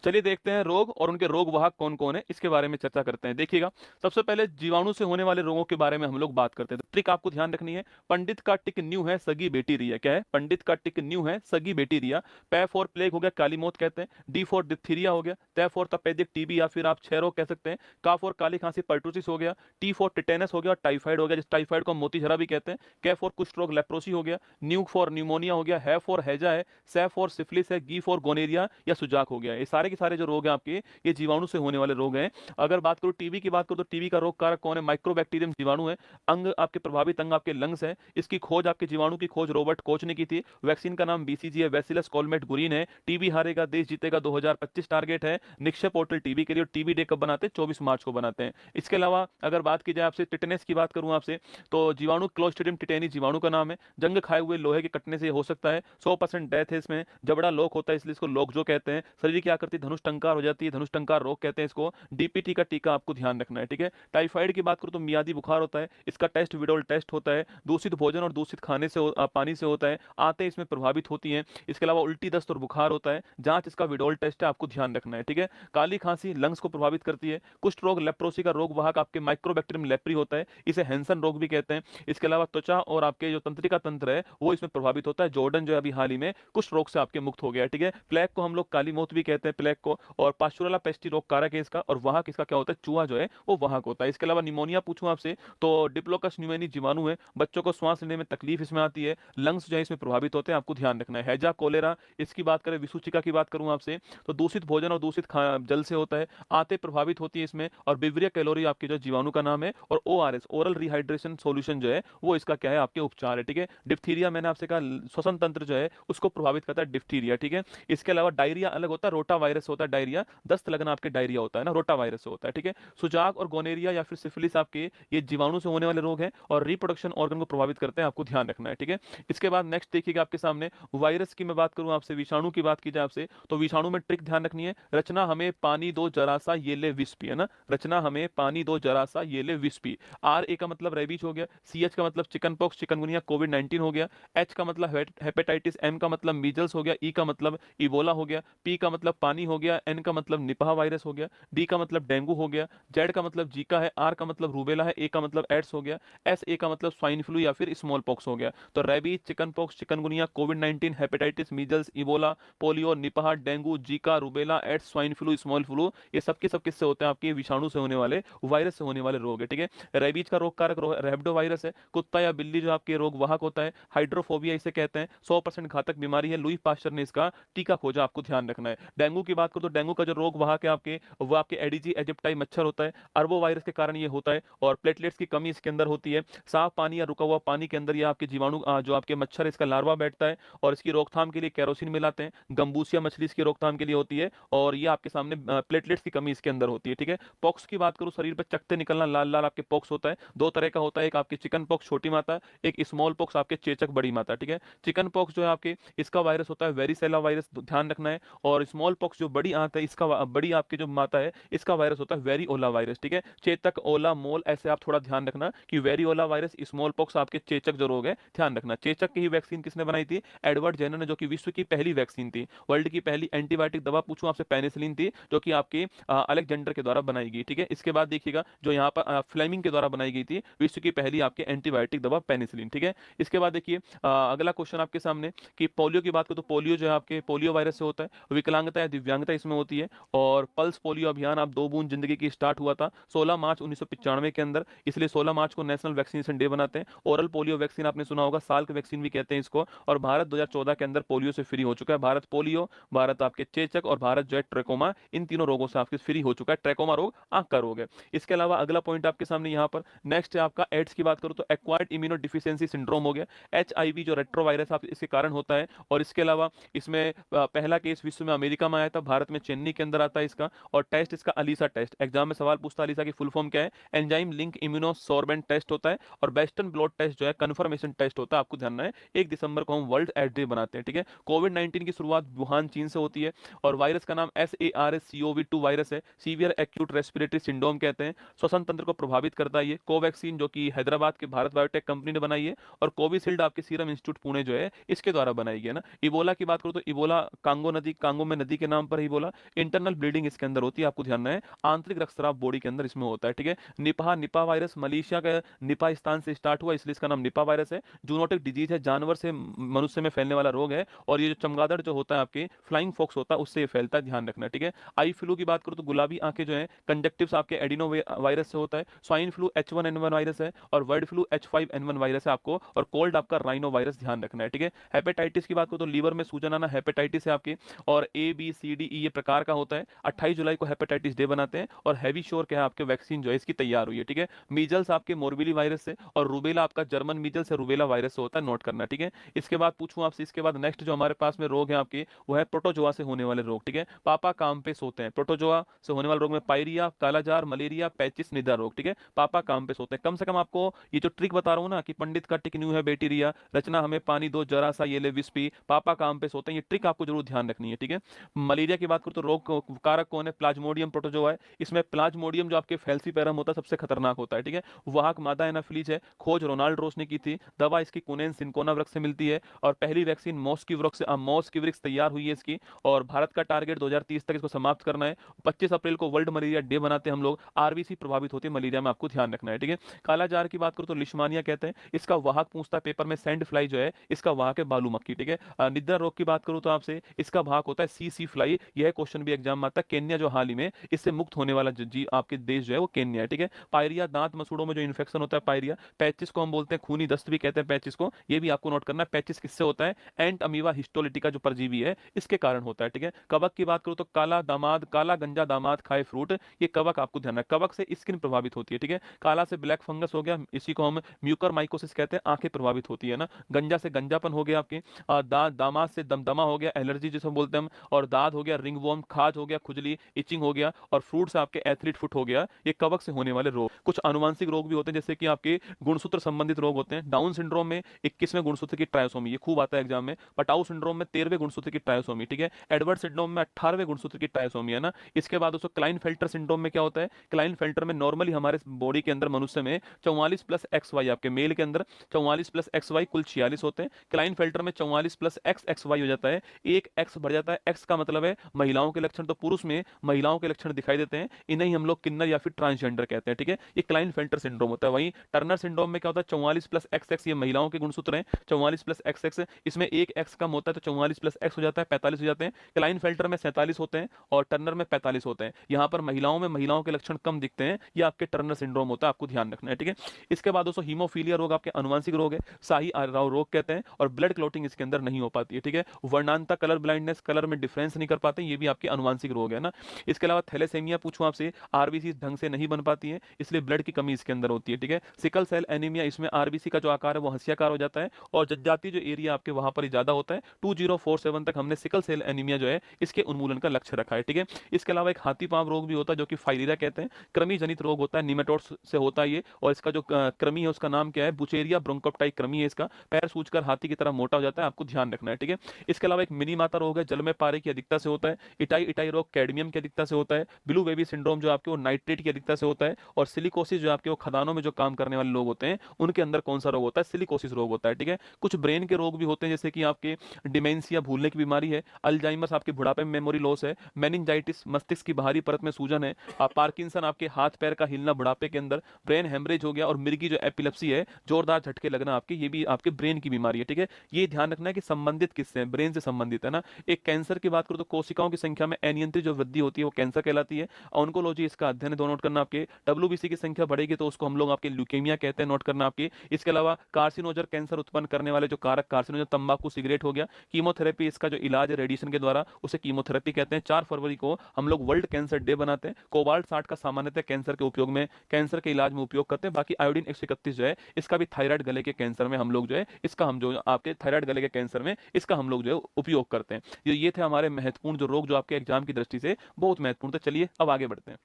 चलिए देखते हैं रोग और उनके रोग वाहक कौन कौन है, इसके बारे में चर्चा करते हैं। देखिएगा, सबसे पहले जीवाणु से होने वाले रोगों के बारे में हम लोग बात करते हैं। तो ट्रिक आपको ध्यान रखनी है, पंडित का टिक न्यू है सगी बेटी रिया। क्या है? पंडित का टिक न्यू है सगी बेटी रिया। पै फॉर प्लेग हो गया, काली मौत कहते हैं। डी फॉर डिप्थीरिया हो गया। तै फॉर तपेदिक टीबी या फिर आप क्षय रोग कह सकते हैं। का फॉर काली खांसी पर्टुसिस हो गया। टी फॉर टिटेनस हो गया, टाइफाइड हो गया, जिस टाइफाइड को हम मोतीझरा भी कहते हैं। कै फॉर कुष्ठ रोग लेप्रोसी हो गया। न्यू फॉर न्यूमोनिया हो गया। है फॉर हैजा है। सै फॉर सिफिलिस है। गी फॉर गोनेरिया या सुजाक हो गया। ये सारे के सारे जो रोग हैं आपके, ये जीवाणु से होने वाले रोग हैं। अगर बात करूं टीबी की बात करूं, तो टीबी का रोग कारक कौन है? माइक्रोबैक्टीरियम जीवाणु है। अंग आपके प्रभावित अंग आपके लंग्स है। इसकी खोज आपके जीवाणु की खोज रॉबर्ट कोच ने की थी। वैक्सीन का नाम बीसीजी है, बैसिलस कॉलमेट गुरीन है। टीबी हारेगा देश जीतेगा 2025 टारगेट है। निक्षय पोर्टल टीबी के लिए। टीबी डे कब बनाते हैं? 24 मार्च को बनाते हैं। इसके अलावा अगर बात की जाए आपसे टिटेनस की बात करूं आपसे, तो जीवाणु क्लोस्ट्रिडियम टिटेनी जीवाणु का नाम है। जंग खाए हुए लोहे के कटने से हो सकता है। 100% डेथ है इसमें। जबड़ा लोक होता है, इसलिए इसको लोक जो कहते हैं। शरीर की आकृति धनुष टंकार हो जाती है, धनुष टंकार रोग कहते हैं इसको। डीपीटी का टीका आपको ध्यान रखना है, ठीक है। टाइफाइड की बात करूं तो मियादी बुखार होता है, इसका टेस्ट विडोल टेस्ट होता है। दूषित भोजन और दूषित खाने से पानी से होता है, आते इसमें प्रभावित होती हैं। इसके अलावा उल्टी दस्त और बुखार होता है, जांच इसका विडोल टेस्ट है, आपको ध्यान रखना है, ठीक है। काली खांसी लंग्स को प्रभावित करती है। कुष्ठ रोग लेप्रोसी का रोग वाहक आपके माइक्रोबैक्टीरियम लेप्री होता है, इसे हैंसन रोग भी कहते हैं। इसके अलावा त्वचा और आपके जो तंत्रिका तंत्र है वो इसमें प्रभावित होता है। जॉर्डन जो है अभी हाल ही में कुष्ठ रोग से आपके मुक्त हो गया, ठीक है। प्लेग को हम लोग काली मौत भी कहते हैं, प्लेग को। और पास्चुरला पेस्टी रोग कारक है इसका, और वाहक इसका क्या होता है? चूहा जो है वो वाहक होता है। इसके अलावा निमोनिया पूछूं आपसे, तो डिप्लोकस न्यूमोनी जीवाणु है, बच्चों को श्वास लेने में तकलीफ इसमें आती है। लंग्स जो है इसमें प्रभावित होते हैं, आपको ध्यान रखना है। हैजा कोलेरा, इसकी बात करें विसूचिका की बात करूं आपसे, तो दूषित भोजन और दूषित जल से होता है, आते प्रभावित होती है इसमें। और बिवरिया कैलोरी आपके जो जीवाणु का नाम है। और ओआरएस ओरल रिहाइड्रेशन सॉल्यूशन जो है वो इसका क्या है? आपके उपचार है, ठीक है। डिप्थीरिया मैंने आपसे कहा श्वसन तंत्र जो है उसको प्रभावित करता है, डिप्थीरिया, ठीक है। इसके अलावा डायरिया अलग होता है, रोटा वायरस होता है डायरिया, दस्त लगना आपके डायरिया होता है ना, रोटा वायरस से होता है, ठीक है। सुजाक और गोनेरिया या फिर सिफिलिस आपके ये जीवाणु से होने वाले रोग हैं और रिप्रोडक्शन ऑर्गन को प्रभावित करते हैं, आपको ध्यान रखना है, ठीक है। इसके बाद नेक्स्ट देखिएगा आपके सामने वायरस की मैं बात करूं आपसे, विषाणु की बात की जाए आपसे, तो विषाणु में ट्रिक ध्यान रखनी है। रचना हमें पानी दो जरा सा ये ले विष पी, है ना। रचना हमें पानी दो जरा सा ये ले विष पी। आर ए का मतलब रेबीज हो गया। सी एच का मतलब चिकन पॉक्स चिकनगुनिया कोविड 19 हो गया। एच का मतलब हेपेटाइटिस। एम का मतलब मीजल्स हो गया। ई का मतलब इबोला हो गया। पी का मतलब पानी हो गया। एन का मतलब निपाह वायरस हो गया। डी का मतलब डेंगू हो गया। जेड का मतलब जीका है। आर का मतलब रूबेला है। ए का मतलब एड्स हो गया। एस ए का मतलब स्वाइन फ्लू या फिर स्मॉल पॉक्स हो गया। तो rabies, chicken pox, chikungunya, covid 19, hepatitis, measles, Ebola, polio, Nipah, dengue, Zika, rubella, AIDS, swine flu, small flu, ये सब के सब किससे होते हैं? आपके विषाणु से होने वाले, वायरस से होने वाले रोग है, ठीक है। रेबीज का रोग कारक रेबडो वायरस है। कुत्ता या बिल्ली जो आपके रोग वाहक होता है, हाइड्रोफोबिया इसे कहते हैं। 100% घातक बीमारी है। लुई पास्चर ने इसका टीका खोजा, आपको ध्यान रखना है। डेंगू की बात करो तो डेंगू का जो रोग वाहक है आपके, वो आपके एडिजी एजिप्टाई मच्छर होता है। अरबो वायरस के कारण ये होता है और प्लेटलेट्स की कमी इसके अंदर होती है। साफ पानी या रुका हुआ पानी के अंदर ये आपके जीवाणु जो आपके मच्छर इसका लार्वा बैठता है और इसकी रोकथाम के लिए कैरोसिन मिलाते हैं। गंबूसिया मछली इसकी रोकथाम के लिए होती है और ये आपके सामने प्लेटलेट्स की कमी इसके अंदर होती है, ठीक है। पॉक्स की बात करूं, शरीर पर चकते निकलना, लाल लाल आपके पॉक्स होता है। दो तरह का होता है, एक आपकी चिकन पॉक्स छोटी माता, एक स्मॉल पॉक्स आपके चेचक बड़ी माता, ठीक है। चिकन पॉक्स जो है आपके, इसका वायरस होता है वेरिसेला वायरस, ध्यान रखना है। और स्मॉल पॉक्स जो बड़ी आंत है, इसका बड़ी आपकी जो माता है, इसका वायरस होता है वेरिओला वायरस, ठीक है। चेतक, ओला, मोल, ऐसे आप थोड़ा ध्यान रखना कि वेरिओला वायरस, स्मॉल पॉक्स आपके चेचक जो रोग है, ध्यान रखना। चेचक की ही वैक्सीन किसने बनाई थी? एडवर्ड जेनर ने, जो कि विश्व की पहली वैक्सीन थी। वर्ल्ड की पहली एंटीबायोटिक दवा पूछूं आपसे, पेनिसिलिन थी, जो कि आपके अलेक्जेंडर के द्वारा बनाई गई, ठीक है। इसके बाद देखिएगा जो यहाँ पर फ्लेमिंग के द्वारा बनाई गई थी, विश्व की पहली आपके एंटीबायोटिक दवा पेनिसिलिन, ठीक है। इसके बाद देखिए अगला क्वेश्चन आपके सामने कि पोलियो की बात करो तो पोलियो जो है आपके पोलियो वायरस से होता है। विकलांगता या दिव्यांगता इसमें होती है। और पल्स पोलियो अभियान आप 2 बूंद जिंदगी की स्टार्ट हुआ था 16 मार्च 1995 के अंदर, इसलिए 16 मार्च को नेशनल वैक्सीनेशन डे बनाते हैं। ओरल पोलियो वैक्सीन आपने सुना होगा, साल की वैक्सीन भी कहते हैं इसको। और भारत 2014 के अंदर पोलियो से फ्री हो चुका है। भारत पोलियो, भारत आपके चेचक और भारत जो है ट्रेकोमा, इन तीनों रोगों से आपके फ्री हो चुका है। ट्रेकोमा रोग आंख का रोग है। इसके अलावा अगला पॉइंट आपके सामने यहाँ पर नेक्स्ट है आपका एड्स की बात करूं तो एक्वायर्ड इम्यूनो डिफिशियंसी सिंड्रोम हो गया। एचआईवी जो रेट्रोवायरस आप इसके कारण होता है। और इसके अलावा इसमें पहला केस विश्व में अमेरिका में आया था, भारत में चेन्नई के अंदर आता है इसका। और टेस्ट इसका अलीसा टेस्ट, एग्जाम में सवाल पूछता है अलीसा की फुल फॉर्म क्या है? एंजाइम लिंक इम्यूनोसॉर्बेंट टेस्ट होता है। और वेस्टर्न ब्लॉट टेस्ट जो है कन्फर्मेशन टेस्ट होता है, आपको ध्यान है। 1 दिसंबर को हम वर्ल्ड एड्स डे बनाते हैं, ठीक है। कोविड 19 की शुरुआत वुहान चीन से होती है और वायरस का नाम SARS-CoV-2 वायरस है। सीवियर एक्यूट रेस्पिरेटरी सिंड्रोम कहते हैं। श्वसन तंत्र को प्रभावित करता है ये। कोवैक्सीन जो कि हैदराबाद के भारत बायोटेक कंपनी ने बनाई है। और कोविशील्ड आपके सीरम इंस्टीट्यूट पुणे जो है इसके द्वारा बनाई गई है ना। इबोला की बात करूं तो इबोला कांगो नदी, कांगो में नदी के नाम पर ऊपर ही बोला, इंटरनल ब्लीडिंग इसके अंदर होती है, आपको ध्यान है, आंतरिक रक्तस्राव बॉडी के अंदर इसमें होता है, ठीक है। निपा वायरस मलेशिया का निपा स्थान से स्टार्ट हुआ, इसलिए इसका नाम निपा वायरस है। जूनोटिक डिजीज है, जानवर से मनुष्य में फैलने वाला रोग है, और ये जो चमगादड़ जो होता है आपके फ्लाइंग फॉक्स होता है उससे ये फैलता है, ध्यान रखना, ठीक है। आई फ्लू की बात करूं तो गुलाबी आंखें जो है कंजक्टिव्स आपके एडिनो वायरस से होता है। स्वाइन फ्लू H1N1 वायरस है, और बर्ड फ्लू H5N1 वायरस है आपको, और कोल्ड आपका राइनो वायरस, ध्यान रखना है, ठीक है। हेपेटाइटिस की बात करूं तो लीवर में सूजन आना हेपेटाइटिस है आपकी, और ABCDE ये प्रकार का होता है। 28 जुलाई को हेपेटाइटिस डे बनाते हैं, और हैवी श्योर क्या है आपके वैक्सीन जो है इसकी तैयार हुई है, ठीक है। मीजल्स आपके मोरबिली वायरस से, और रूबेला आपका जर्मन मीजल्स है रूबेला वायरस से होता है, नोट करना, ठीक है। इसके बाद पूछूं आपसे, इसके बाद नेक्स्ट जो हमारे पास में रोग है आपके, वो है प्रोटोजोआ से होने वाले रोग, ठीक है। पापा काम पे सोते हैं, प्रोटोजोआ से होने वाले रोग में पायरिया, कालाजार, मलेरिया, पैचिस, निद्रा रोग, ठीक है। पापा काम पे सोते हैं। कम से कम आपको ये जो ट्रिक बता रहा हूं ना कि पंडित का टिक न्यू है बेटी रिया, रचना हमें पानी दो जरा सा ये ले विस्पी, पापा काम पे सोते हैं, ये ट्रिक आपको जरूर ध्यान रखनी है, ठीक है। मलेरिया की बात करूं तो रोग कारक कौन है, प्लाज्मोडियम प्रोटोजोआ है। इसमें प्लाज्मोडियम जो आपके फेल्सीपेरम होता है सबसे खतरनाक होता है, ठीक है। वाहक मादा एनाफिलीज है, खोज रोनाल्ड रोस ने की थी, दवा इसकी कुनेन सिंकोना वृक्ष से मिलती है, और पहली वैक्सीन मॉस की वृक्ष तैयार हुई है इसकी, और भारत का टारगेट 2030 तक इसको समाप्त करना है। 25 अप्रैल को वर्ल्ड मलेरिया डे बनाते हैं हम लोग। आरबीसी प्रभावित होती है मलेरिया में, आपको ध्यान रखना है, ठीक है। कालाजार की बात करूं तो लिशमानिया कहते हैं, इसका वाहक पूछता है पेपर में, सैंड फ्लाई जो है इसका वाहक है बालू मक्खी, ठीक है। निद्रा रोग की बात करूं तो आपसे, इसका वाहक होता है सी फ्लाई, यह क्वेश्चन भी एग्जाम में आता है। केन्या जो हाल ही में इससे मुक्त होने वाला जी आपके देश जो है वो केन्या है, ठीक है। पायरिया दांत मसूड़ों में जो इन्फेक्शन होता है पायरिया, पैचिस को हम बोलते हैं खूनी दस्त भी कहते हैं पैचिस को, ये भी आपको नोट करना है। पैचिस किससे होता है, एंट अमीवा हिस्टोलिटिका जो परजीवी है इसके कारण होता है, ठीक है। कवक की बात करूं तो काला गंजा दामाद खाए फ्रूट, ये कवक आपको ध्यान है, कवक से स्किन प्रभावित होती है, ठीक है। काला से ब्लैक फंगस हो गया, इसी को हम म्यूकर माइकोसिस कहते हैं, आंखें प्रभावित होती है ना। गंजा से गंजापन हो गया आपके, दामाद से दमदमा हो गया, एलर्जी जिसे बोलते हैं हम, और दाद हो गया, रिंगवॉर्म, खाज हो गया, खुजली, इचिंग हो गया, और फ्रूट से आपके एथलीट फुट हो गया, ये कवक से होने वाले रोग। कुछ अनुवांशिक रोग भी होते हैं जैसे कि आपके गुणसूत्र संबंधित रोग होते हैं। डाउन सिंड्रोम में 21वें गुणसूत्र की ट्रायोसोमी, ये खूब आता है एग्जाम में। पटाउ सिंड्रोम में 13वें गुणसूत्र की ट्रायोसोमी, ठीक है। एडवर्ड सिंड्रोम में 18वें गुणसूत्र की ट्रायोसोमी है ना। इसके बाद दोस्तों क्लाइनफेल्टर सिंड्रोम में क्या होता है, क्लाइनफेल्टर में नॉर्मली हमारे बॉडी के अंदर मनुष्य में 44+XY, आपके मेल के अंदर 44+XY कुल 46 होते हैं। क्लाइनफेल्टर में 44+XXY हो जाता है, एक एक्स बढ़ जाता है। एक्स का मतलब है महिलाओं के लक्षण, तो पुरुष में महिलाओं के लक्षण दिखाई देते हैं, इन्हें हम लोग किन्नर या फिर ट्रांसजेंडर कहते हैं, ठीक है। ये क्लाइनफेल्टर सिंड्रोम होता है। वहीं टर्नर सिंड्रोम में क्या होता है, 44+XX, ये महिलाओं के गुणसूत्र हैं, 44+XX, इसमें एक एक्स कम होता है तो 44+X हो जाता है, 45 हो जाते हैं। क्लाइनफेल्टर में 47 होते हैं, और टर्नर में 45 होते हैं। यहाँ पर महिलाओं में महिलाओं के लक्षण कम दिखते हैं, ये आपके टर्नर सिंड्रोम होता है, आपको ध्यान रखना है, ठीक है। इसके बाद दोस्तों हीमोफीलिया रोग आपके अनुवांशिक रोग है, शाही रोग कहते हैं, और ब्लड क्लॉटिंग इसके अंदर नहीं हो पाती है, ठीक है। वर्णांता कलर ब्लाइंडनेस, कलर में डिफरेंस नहीं कर पाते, ये भी आपके अनुवांशिक रोग है ना। इसके अलावा थैलेसेमिया पूछूं आपसे, आरबीसी ढंग से नहीं बन पाती है, इसलिए ब्लड की कमी इसके अंदर होती है, ठीक है। सिकल सेल एनीमिया, इसमें आरबीसी का जो आकार है वो हंसियाकार हो जाता है, और जनजातीय जो एरिया आपके वहां पर ज्यादा होता है। 2047 तक हमने सिकल सेल एनीमिया जो है इसके उन्मूलन का लक्ष्य रखा है, ठीक है। इसके अलावा एक हाथी पांव रोग भी होता है जो कि फाइलीरा कहते हैं, कृमि जनित रोग होता है, निमेटोड्स से होता है ये, और इसका जो कृमि है उसका नाम क्या है, बुचेरिया ब्रोंकोप्टाई कृमि है इसका। पैर सूजकर हाथी की तरह मोटा हो जाता है, आपको ध्यान रखना है, ठीक है। इसके अलावा एक मिनी माता रोग है, जल में पारे की अधिकता से होता है। इटाई रोग कैडमियम की अधिकता से होता है। ब्लू बेबी सिंड्रोम जो आपके वो नाइट्रेट की अधिकता से होता है। और सिलिकोसिस जो आपके वो खदानों में जो काम करने वाले लोग होते हैं उनके अंदर कौन सा रोग होता है, सिलिकोसिस रोग होता है, ठीक है। कुछ ब्रेन के रोग भी होते हैं जैसे कि आपके डिमेंशिया, भूलने की बीमारी है, अल्जाइमर्स आपके बुढ़ापे में मेमोरी लॉस है, मेनिंजाइटिस मस्तिष्क की बाहरी परत में सूजन है, पार्किंसन आपके हाथ पैर का हिलना बुढ़ापे के अंदर, ब्रेन हेमरेज हो गया, और मिर्गी जो एपिलेप्सी है, जोरदार झटके लगना आपके, ये भी आपके ब्रेन की बीमारी है, ठीक है। ये ध्यान रखना है कि संबंधित किससे है, ब्रेन से संबंधित है ना। एक कैंसर की बात करूं तो कोशिकाओं की संख्या में अनियंत्रित जो वृद्धि होती है वो कैंसर कहलाती है। ऑन्कोलॉजी इसका अध्ययन है, दो नोट करना आपके। डब्ल्यूबीसी की संख्या बढ़ेगी तो उसको हम लोग आपके ल्यूकेमिया कहते हैं, नोट करना आपके। इसके अलावा कार्सिनोजर कैंसर उत्पन्न करने वाले जो कारक, कार्सिनोजर तंबाकू सिगरेट हो गया। कीमोथेरेपी इसका जो इलाज है रेडिएशन के द्वारा उसे कीमोथेरेपी कहते हैं। 4 फरवरी को हम लोग वर्ल्ड कैंसर डे बनाते हैं। कोबाल्ट 60 का सामान्यतः कैंसर के उपयोग में, कैंसर के इलाज में उपयोग करते हैं। बाकी आयोडीन 131 जो है इसका भी थायराइड गले के कैंसर में हम लोग जो है इसका हम जो आपके थायराइड गले के कैंसर में इसका हम लोग जो है उपयोग करते हैं। ये थे हमारे महत्वपूर्ण जो रोग जो आपके एग्जाम की दृष्टि से बहुत महत्वपूर्ण थे। चलिए अब आगे बढ़ते हैं।